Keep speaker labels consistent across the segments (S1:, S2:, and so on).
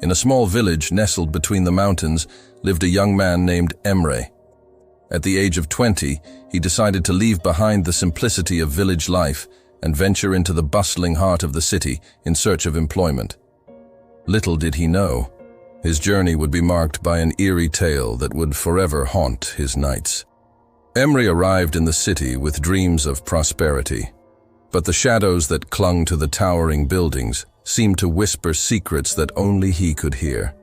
S1: In a small village nestled between the mountains lived a young man named Emre. At the age of 20, he decided to leave behind the simplicity of village life and venture into the bustling heart of the city in search of employment. Little did he know, his journey would be marked by an eerie tale that would forever haunt his nights. Emre arrived in the city with dreams of prosperity, but the shadows that clung to the towering buildings seemed to whisper secrets that only he could hear.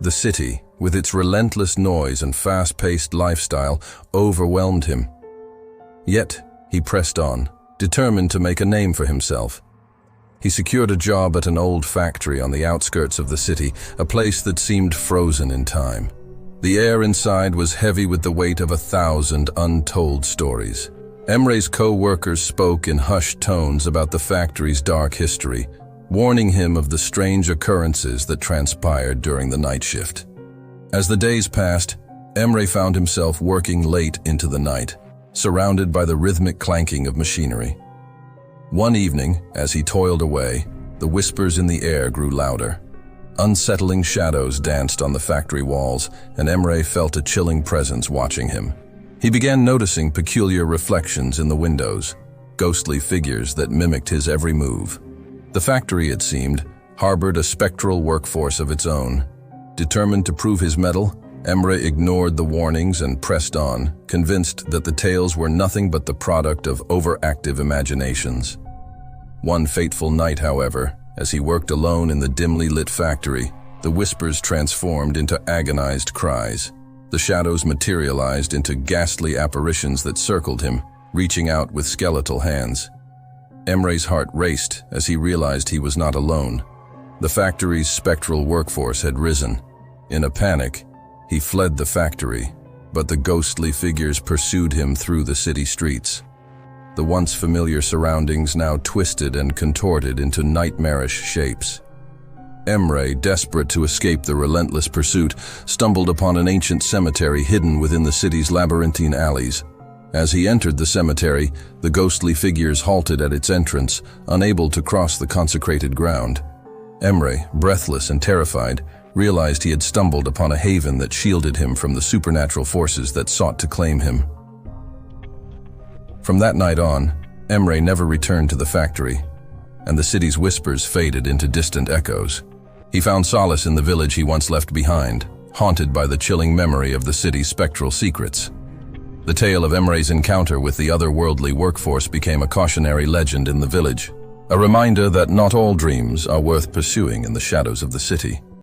S1: The city, with its relentless noise and fast-paced lifestyle, overwhelmed him. Yet, he pressed on, determined to make a name for himself. He secured a job at an old factory on the outskirts of the city, a place that seemed frozen in time. The air inside was heavy with the weight of 1,000 untold stories. Emre's co-workers spoke in hushed tones about the factory's dark history, warning him of the strange occurrences that transpired during the night shift. As the days passed, Emre found himself working late into the night, surrounded by the rhythmic clanking of machinery. One evening, as he toiled away, the whispers in the air grew louder. Unsettling shadows danced on the factory walls, and Emre felt a chilling presence watching him. He began noticing peculiar reflections in the windows, ghostly figures that mimicked his every move. The factory, it seemed, harbored a spectral workforce of its own. Determined to prove his mettle, Emre ignored the warnings and pressed on, convinced that the tales were nothing but the product of overactive imaginations. One fateful night, however, as he worked alone in the dimly lit factory, the whispers transformed into agonized cries. The shadows materialized into ghastly apparitions that circled him, reaching out with skeletal hands. Emre's heart raced as he realized he was not alone. The factory's spectral workforce had risen. In a panic, he fled the factory, but the ghostly figures pursued him through the city streets. The once familiar surroundings now twisted and contorted into nightmarish shapes. Emre, desperate to escape the relentless pursuit, stumbled upon an ancient cemetery hidden within the city's labyrinthine alleys. As he entered the cemetery, the ghostly figures halted at its entrance, unable to cross the consecrated ground. Emre, breathless and terrified, realized he had stumbled upon a haven that shielded him from the supernatural forces that sought to claim him. From that night on, Emre never returned to the factory, and the city's whispers faded into distant echoes. He found solace in the village he once left behind, haunted by the chilling memory of the city's spectral secrets. The tale of Emre's encounter with the otherworldly workforce became a cautionary legend in the village, a reminder that not all dreams are worth pursuing in the shadows of the city.